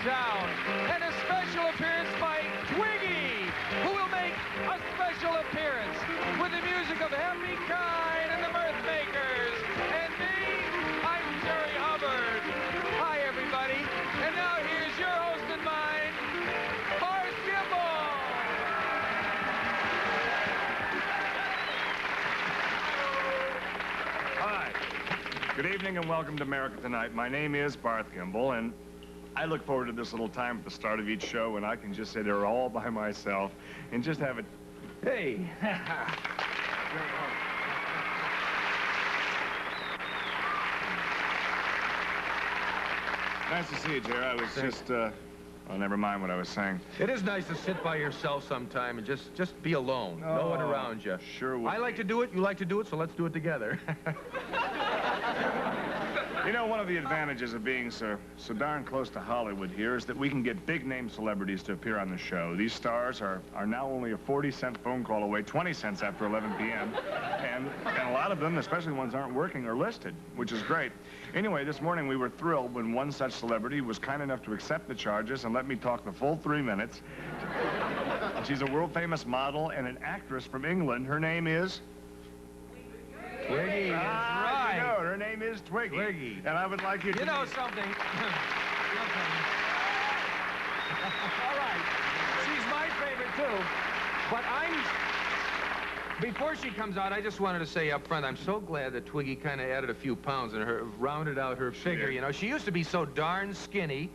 town. And a special appearance by Twiggy, who will make a special appearance with the music of Happy Kind and the Mirthmakers. And me, I'm Jerry Hubbard. Hi, everybody. And now here's your host and mine, Bart Gimbel. Hi. Good evening and welcome to America Tonight. My name is Barth Gimbel, and I look forward to this little time at the start of each show when I can just sit there all by myself and just have it. Hey! Nice to see you, Jerry. I was just, oh, never mind what I was saying. It is nice to sit by yourself sometime and just be alone. No one around you. Sure would. I like to do it, you like to do it, so let's do it together. You know, one of the advantages of being so darn close to Hollywood here is that we can get big-name celebrities to appear on the show. These stars are now only a 40-cent phone call away, 20 cents after 11 p.m., and a lot of them, especially ones aren't working, are listed, which is great. Anyway, this morning we were thrilled when one such celebrity was kind enough to accept the charges and let me talk the full 3 minutes. She's a world-famous model and an actress from England. Her name is... Twiggy, that's right. You know, her name is Twiggy. Twiggy. And I would like you to... You know something? All right. She's my favorite, too. But before she comes out, I just wanted to say up front, I'm so glad that Twiggy kind of added a few pounds and rounded out her figure. Yeah. You know, she used to be so darn skinny.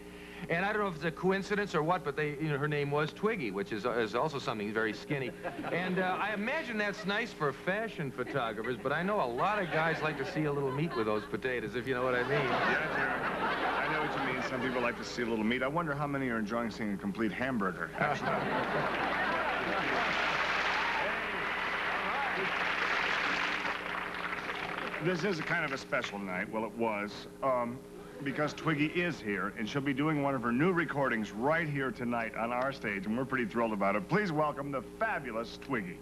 And I don't know if it's a coincidence or what, but her name was Twiggy, which is also something very skinny. And I imagine that's nice for fashion photographers, but I know a lot of guys like to see a little meat with those potatoes, if you know what I mean. Yeah, Jerry. I know what you mean. Some people like to see a little meat. I wonder how many are enjoying seeing a complete hamburger. This is a kind of a special night. Well, it was. Because Twiggy is here, and she'll be doing one of her new recordings right here tonight on our stage, and we're pretty thrilled about it. Please welcome the fabulous Twiggy.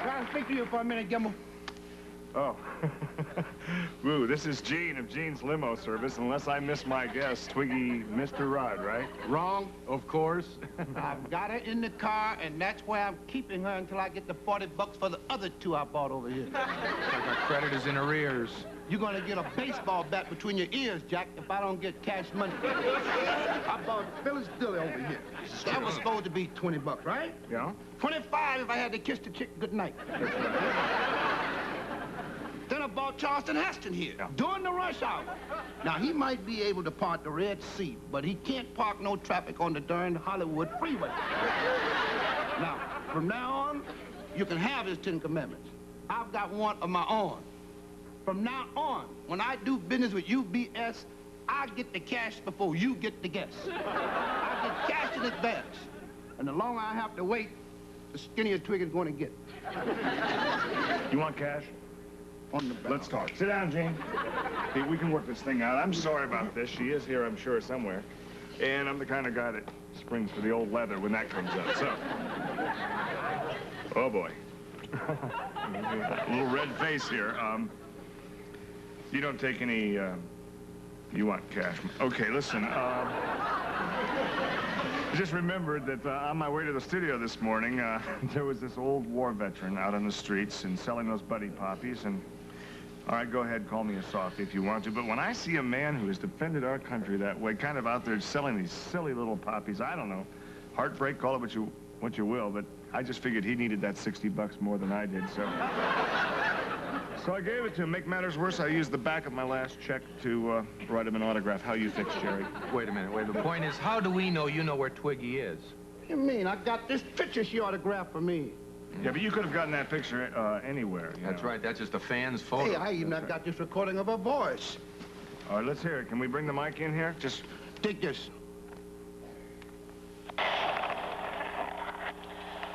Can I speak to you for a minute, Gimbel? Oh. Woo, this is Gene of Gene's Limo Service. Unless I miss my guess, Twiggy Mr. Rod, right? Wrong. Of course. I've got her in the car, and that's where I'm keeping her until I get the 40 bucks for the other two I bought over here. Like my credit is in arrears. You're gonna get a baseball bat between your ears, Jack, if I don't get cash money. I bought Phyllis Dilly over here. That was supposed to be 20 bucks, right? Yeah? 25 if I had to kiss the chick goodnight. Then I bought Charleston Heston here, during the rush hour. Now, he might be able to park the Red Sea, but he can't park no traffic on the darn Hollywood freeway. Now, from now on, you can have his 10 commandments. I've got one of my own. From now on, when I do business with UBS, I get the cash before you get the guess. I get cash in advance. And the longer I have to wait, the skinnier Twiggy's going to get. You want cash? On the Let's talk. Sit down, Gene. Hey, we can work this thing out. I'm sorry about this. She is here, I'm sure, somewhere. And I'm the kind of guy that springs for the old leather when that comes up, so. Oh, boy. A little red face here. You don't take any, you want cash. Okay, listen, I just remembered that on my way to the studio this morning, there was this old war veteran out on the streets and selling those buddy poppies, and all right, go ahead, call me a softie if you want to, but when I see a man who has defended our country that way, kind of out there selling these silly little poppies, I don't know, heartbreak, call it what you will, but I just figured he needed that 60 bucks more than I did, so. So I gave it to him. Make matters worse, I used the back of my last check to write him an autograph. How you fix, Jerry? Wait a minute, The point is, how do we know you know where Twiggy is? What do you mean? I got this picture she autographed for me. Yeah, but you could have gotten that picture anywhere. That's right. That's just a fan's photo. Hey, I even got this recording of her voice. All right, let's hear it. Can we bring the mic in here? Just take this.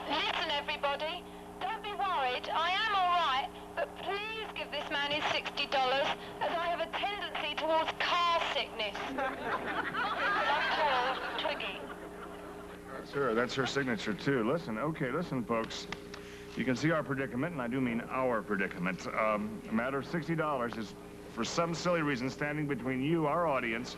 Listen, everybody. Don't be worried. I am all right. But please give this man his $60, as I have a face. Love told, Twiggy. That's her signature, too. Listen, folks. You can see our predicament, and I do mean our predicament. A matter of $60 is, for some silly reason, standing between you, our audience,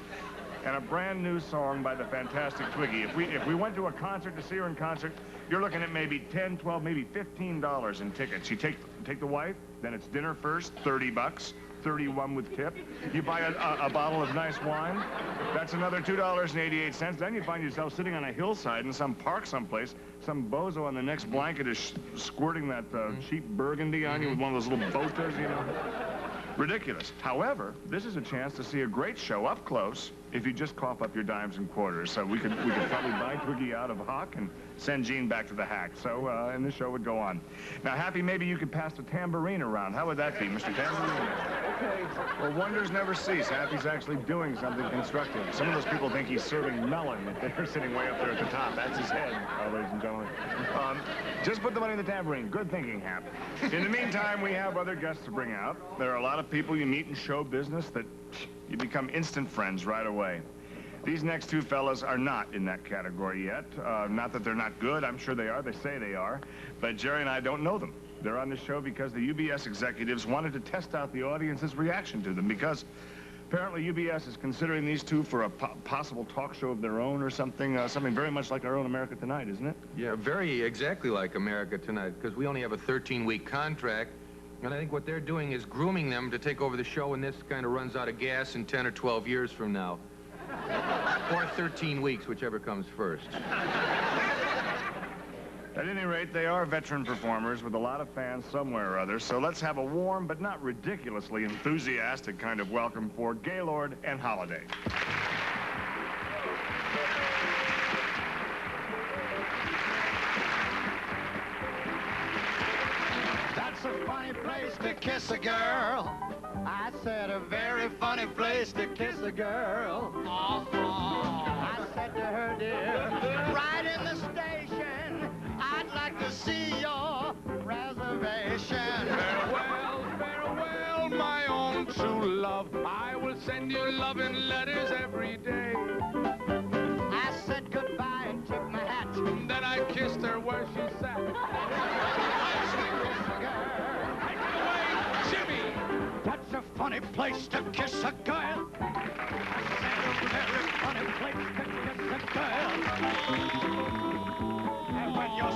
and a brand new song by the fantastic Twiggy. If we went to a concert to see her in concert, you're looking at maybe $10, $12, maybe $15 in tickets. You take the wife, then it's dinner first, $30, 31 with tip. You buy a bottle of nice wine, that's another $2.88. Then you find yourself sitting on a hillside in some park someplace. Some bozo on the next blanket is squirting that cheap burgundy on you with one of those little botas, you know. Ridiculous. However, this is a chance to see a great show up close if you just cough up your dimes and quarters. So we could probably buy Twiggy out of Huck and send Gene back to the hack. So, and the show would go on. Now, Happy, maybe you could pass the tambourine around. How would that be, Mr. Tambourine? Okay. Well, wonders never cease. Happy's actually doing something constructive. Some of those people think he's serving melon if they're sitting way up there at the top. That's his head, ladies and gentlemen. Just put the money in the tambourine. Good thinking, Hap. In the meantime, we have other guests to bring out. There are a lot of people you meet in show business that you become instant friends right away. These next two fellas are not in that category yet. Not that they're not good. I'm sure they are. They say they are. But Jerry and I don't know them. They're on the show because the UBS executives wanted to test out the audience's reaction to them, because apparently UBS is considering these two for a possible talk show of their own or something, something very much like our own America Tonight, isn't it? Yeah, very exactly like America Tonight, because we only have a 13-week contract. And I think what they're doing is grooming them to take over the show when this kind of runs out of gas in 10 or 12 years from now. Or 13 weeks, whichever comes first. At any rate, they are veteran performers with a lot of fans somewhere or other, so let's have a warm but not ridiculously enthusiastic kind of welcome for Gaylord and Holiday. That's a funny place to kiss a girl. I said a very funny place to kiss a girl. I said to her, dear, right in the station, I'd like to see your reservation. Farewell, my own true love. I will send you loving letters every day. I said goodbye and took my hat. Then I kissed her where she sat. That's a funny place to kiss a girl. I said a very funny place to kiss a girl. And when your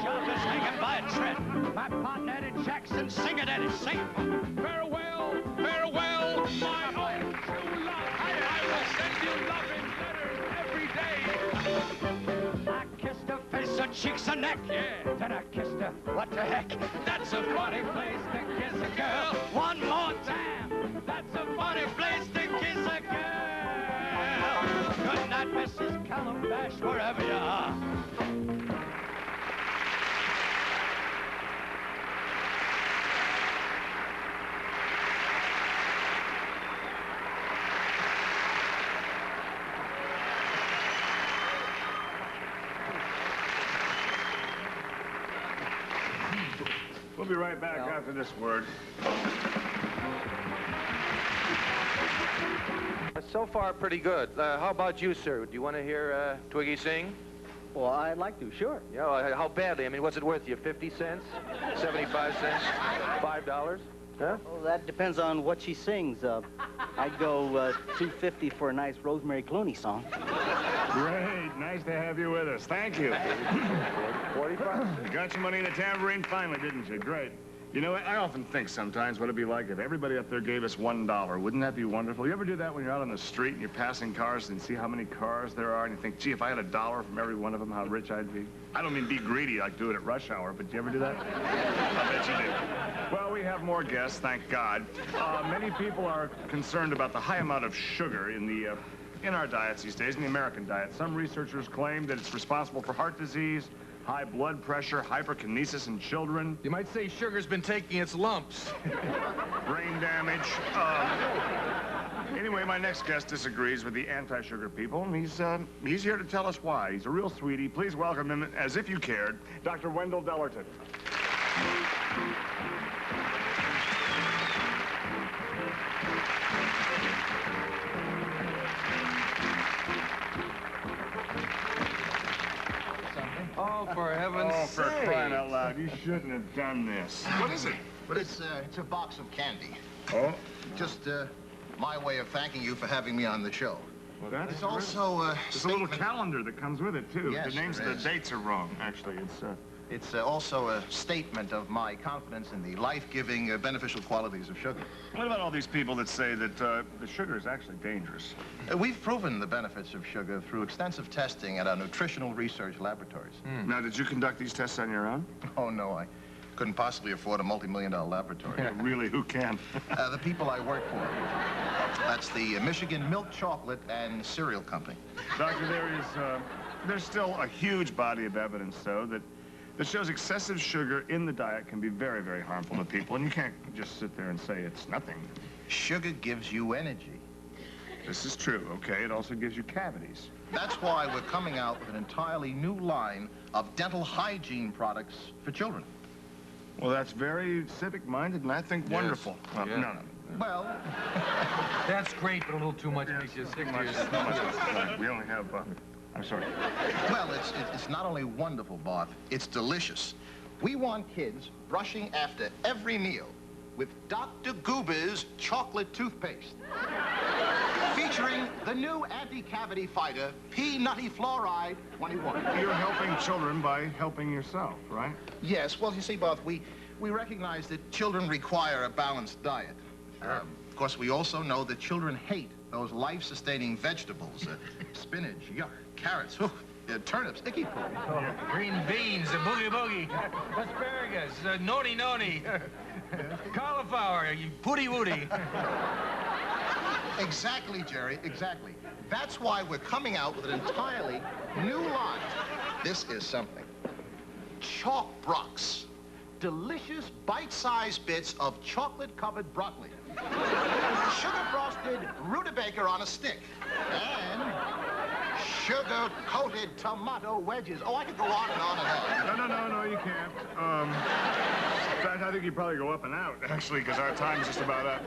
job is hanging by a thread, my partner Eddie Jackson, sing it, Eddie, sing it. Farewell, my own true love. I will send you loving letters every day. I kissed her face, her cheeks, her neck. Yeah. Then I kissed her. What the heck? That's a funny place to kiss a girl. One more time. That's a funny place to kiss a girl. Good night, Mrs. Calabash, wherever you are. We'll be right back after this word. So far, pretty good. How about you, sir? Do you want to hear Twiggy sing? Well, I'd like to, sure. Yeah, well, how badly? I mean, what's it worth you? 50 cents? 75 cents? $5? Huh? Well, that depends on what she sings. I'd go $2.50 for a nice Rosemary Clooney song. Great. Nice to have you with us. Thank you. 45? Got your money in the tambourine finally, didn't you? Great. You know, I often think sometimes what it'd be like if everybody up there gave us $1. Wouldn't that be wonderful? You ever do that when you're out on the street and you're passing cars and see how many cars there are and you think, gee, if I had $1 from every one of them, how rich I'd be? I don't mean be greedy like do it at rush hour, but do you ever do that? I bet you do. Well, we have more guests, thank God. Many people are concerned about the high amount of sugar in our diets these days, in the American diet. Some researchers claim that it's responsible for heart disease, high blood pressure, hyperkinesis in children. You might say sugar's been taking its lumps. Brain damage. Anyway, my next guest disagrees with the anti-sugar people, and he's here to tell us why. He's a real sweetie. Please welcome him, as if you cared, Dr. Wendell Dellerton. loud. You shouldn't have done this. What is it? But it's a box of candy. Oh? Just my way of thanking you for having me on the show. Well, that's It's also a There's a little statement. calendar that comes with it, too. Yes, the names there of the is. dates are wrong, actually. It's also a statement of my confidence in the life-giving, beneficial qualities of sugar. What about all these people that say that the sugar is actually dangerous? We've proven the benefits of sugar through extensive testing at our nutritional research laboratories. Now, did you conduct these tests on your own? Oh, no, I couldn't possibly afford a multi-million-dollar laboratory. Really, who can? The people I work for. That's the Michigan Milk Chocolate and Cereal Company. Doctor, there's still a huge body of evidence, though, that shows excessive sugar in the diet can be very, very harmful to people, and you can't just sit there and say it's nothing. Sugar gives you energy. This is true, okay? It also gives you cavities. That's why we're coming out with an entirely new line of dental hygiene products for children. Well, that's very civic-minded, and I think wonderful. Well, Yeah. no. Well, That's great, but a little too much makes you sick to your Too much. We only have, I'm sorry. well, it's not only wonderful, Barth, it's delicious. We want kids brushing after every meal with Dr. Goober's chocolate toothpaste. Featuring the new anti-cavity fighter, P-Nutty Fluoride 21. You're helping children by helping yourself, right? Yes, well, you see, Barth, we recognize that children require a balanced diet. Of course, we also know that children hate those life-sustaining vegetables. Spinach, yuck, carrots, turnips, icky poo. green beans, boogie boogie, asparagus, noni noni, cauliflower, you pooty woody. Exactly, Jerry, exactly. That's why we're coming out with an entirely new line. This is something. Chalk Brox. Delicious bite-sized bits of chocolate-covered broccoli. Sugar-frosted rutabaga on a stick. And sugar-coated tomato wedges. Oh, I could go on and on and on. No, you can't. In fact, I think you'd probably go up and out, actually, because our time's just about up.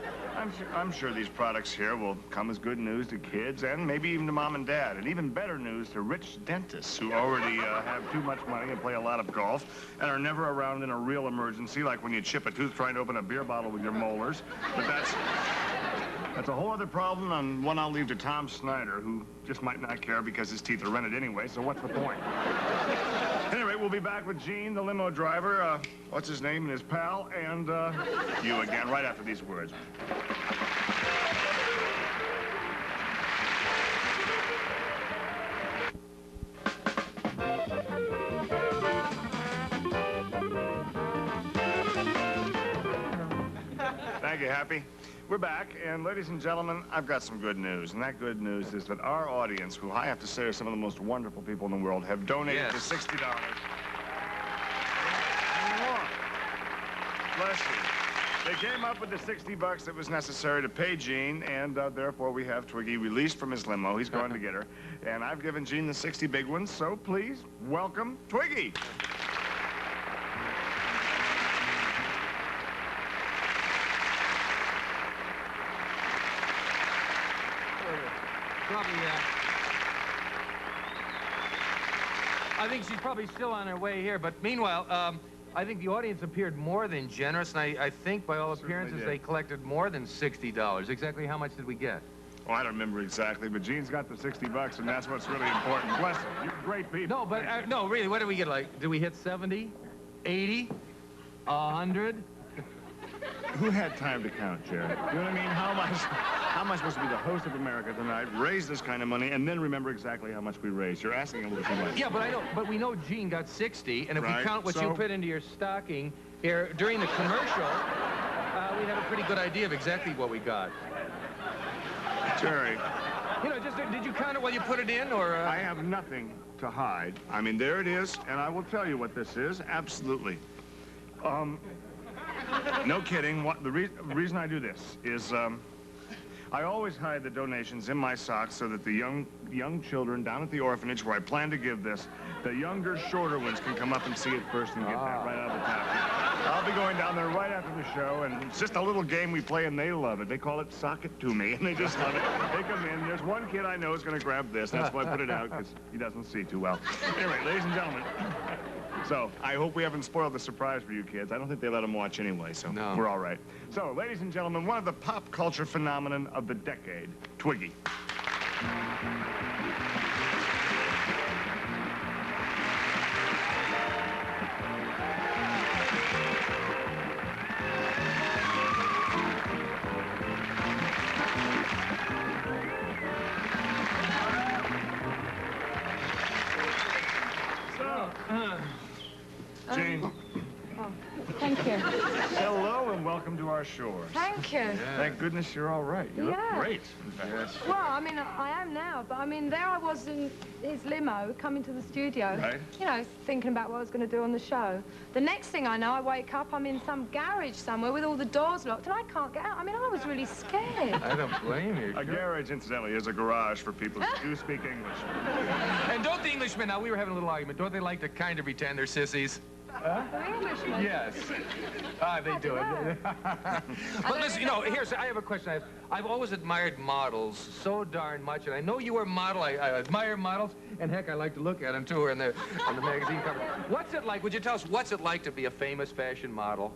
I'm sure these products here will come as good news to kids and maybe even to mom and dad, and even better news to rich dentists who already have too much money and play a lot of golf and are never around in a real emergency, like when you chip a tooth trying to open a beer bottle with your molars. But that's a whole other problem, and one I'll leave to Tom Snyder, who just might not care because his teeth are rented anyway, so what's the point? Anyway, we'll be back with Gene, the limo driver, what's his name, and his pal, and you again right after these words. Thank you, Happy. We're back, and ladies and gentlemen, I've got some good news, and that good news is that our audience, who I have to say are some of the most wonderful people in the world, have donated to $60. Bless you. They came up with the $60 that was necessary to pay Gene, and therefore we have Twiggy released from his limo. He's going to get her, and I've given Gene the 60 big ones, so please welcome Twiggy. I think she's probably still on her way here, but meanwhile, I think the audience appeared more than generous, and I think by all appearances they collected more than $60. Exactly how much did we get? Oh, I don't remember exactly, but Gene's got the $60, and that's what's really important. Bless him. You're great people. No, but no, really, what did we get? Like, did we hit 70, 80, 100? Who had time to count, Jerry? You know what I mean? How am I supposed to be the host of America tonight, raise this kind of money, and then remember exactly how much we raised? You're asking a little too much. Yeah, but I know. But we know Gene got 60, and if we Right, count what you so- put into your stocking here during the commercial, we have a pretty good idea of exactly what we got. Jerry, You know, just did you count it while you put it in, or? I have nothing to hide. I mean, there it is, and I will tell you what this is. Absolutely. No kidding. The reason I do this is I always hide the donations in my socks so that the young children down at the orphanage where I plan to give this, the younger, shorter ones can come up and see it first and get that right out of the package. I'll be going down there right after the show, and it's just a little game we play, and they love it. They call it Sock It To Me, and they just love it. They come in. There's one kid I know is going to grab this. That's why I put it out, because he doesn't see too well. Anyway, ladies and gentlemen, So I hope we haven't spoiled the surprise for you kids. I don't think they let them watch anyway, so No. we're all right. So, ladies and gentlemen, one of the pop culture phenomenon of the decade, Twiggy. Jane, Thank you. hello and welcome to our shores. Thank you. Thank goodness you're all right. You look Yeah. great, in fact. Well, I mean, I am now, but I mean, there I was in his limo coming to the studio. Right. You know, thinking about what I was going to do on the show. The next thing I know, I wake up, I'm in some garage somewhere with all the doors locked, and I can't get out. I mean, I was really scared. I don't blame you. A garage, incidentally, is a garage for people who do speak English. And don't the Englishmen, now we were having a little argument, don't they like to kind of pretend they're sissies? The Englishman. Yes. They do it. But listen, you know, I have a question. I've always admired models so darn much, and I know you were a model. I admire models, and heck, I like to look at them too on the magazine cover. What's it like? Would you tell us what's it like to be a famous fashion model?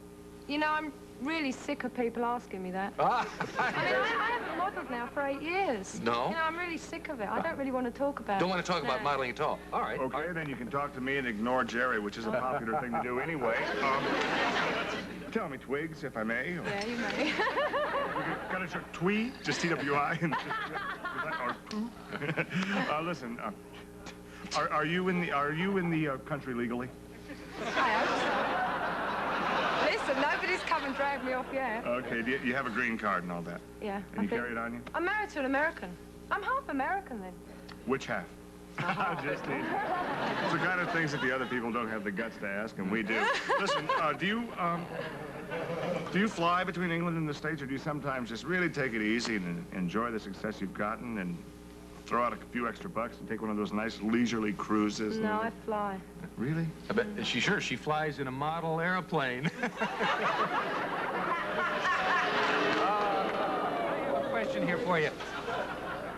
You know, I'm really sick of people asking me that. Ah. I mean, I haven't modeled now for 8 years. No? You know, I'm really sick of it. I don't really want to talk about it. Don't want to talk about No. modeling at all. All right. Okay, then you can talk to me and ignore Jerry, which is a popular thing to do anyway. Tell me, Twigs, if I may. Or, Yeah, you may. got a check Twee, just T-W-I, and or poo. Listen, are you in the country legally? I hope so. Listen, nobody's come and dragged me off yet. Okay, do you have a green card and all that? Yeah. And you carry it on you? I'm married to an American. I'm half American then. Which half? Just teasing. It's the kind of things that the other people don't have the guts to ask, and we do. Listen, do you fly between England and the States, or do you sometimes just really take it easy and enjoy the success you've gotten and throw out a few extra bucks and take one of those nice leisurely cruises? No, I fly. Really? I bet she flies in a model airplane. I have a question here for you.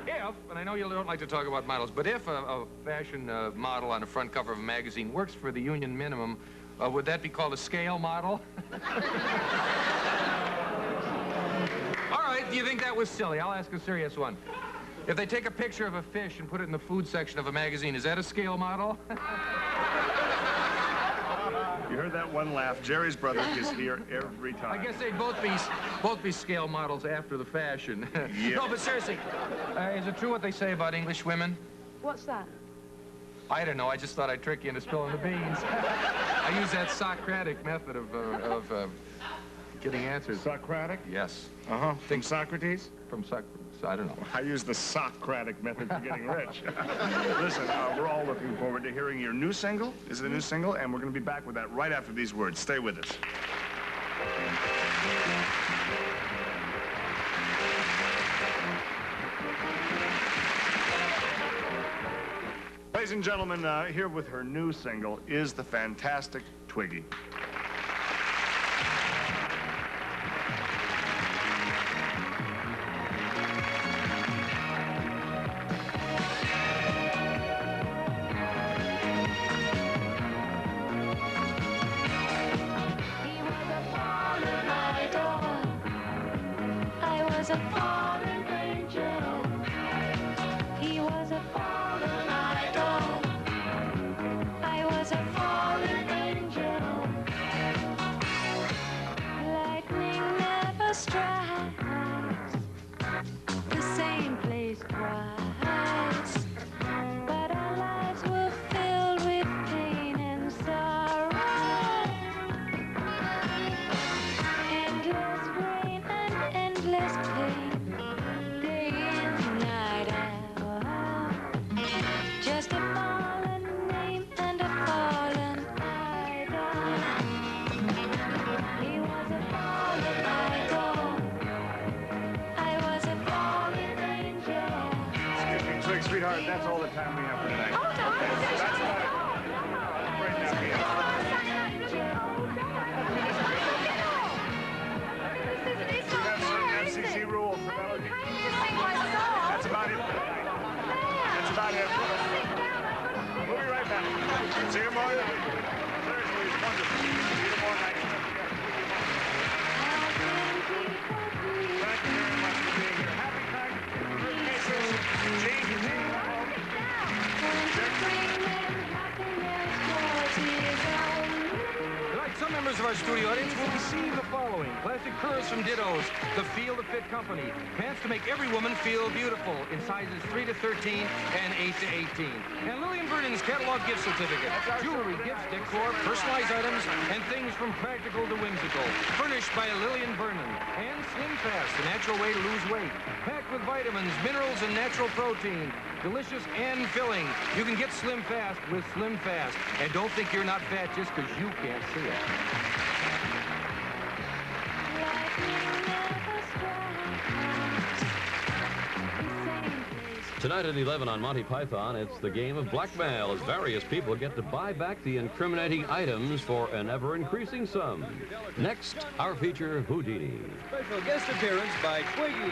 If, and I know you don't like to talk about models, but if a fashion model on the front cover of a magazine works for the union minimum, would that be called a scale model? All right, do you think that was silly? I'll ask a serious one. If they take a picture of a fish and put it in the food section of a magazine, is that a scale model? You heard that one laugh. Jerry's brother is here every time. I guess they'd both be scale models after the fashion. Yeah. No, but seriously, is it true what they say about English women? What's that? I don't know. I just thought I'd trick you into spilling the beans. I use that Socratic method of getting answers. Socratic? Yes. Uh-huh. Think Socrates? From I don't know. I use the Socratic method for getting rich. Listen, we're all looking forward to hearing your new single. Is it a new single? And we're going to be back with that right after these words. Stay with us. Ladies and gentlemen, here with her new single is the fantastic Twiggy. Sweetheart, that's all the time we have for tonight. Oh, no, That's about it. Right now, Mia. We have certain FCC rules for melody. That's about it. That's about it. We'll be right back. See you tomorrow night. wonderful. See you tomorrow night. Thank you very much for being here. Happy Thanksgiving. Change your name. Tonight, some members of our studio audience will receive the following: plastic furs from Dittos, the Feel to Fit Company, pants to make every woman feel beautiful in sizes 3 to 13 and 8 to 18, and Lillian Vernon's catalog gift certificate, jewelry, gifts, decor, personalized items, and things from practical to whimsical, furnished by Lillian Vernon, and Slim Fast, the natural way to lose weight, packed with vitamins, minerals, and natural protein. Delicious and filling. You can get Slim Fast with Slim Fast. And don't think you're not fat just because you can't see it. Tonight at 11 on Monty Python, it's the game of blackmail as various people get to buy back the incriminating items for an ever-increasing sum. Next, our feature, Houdini. Special guest appearance by Twiggy.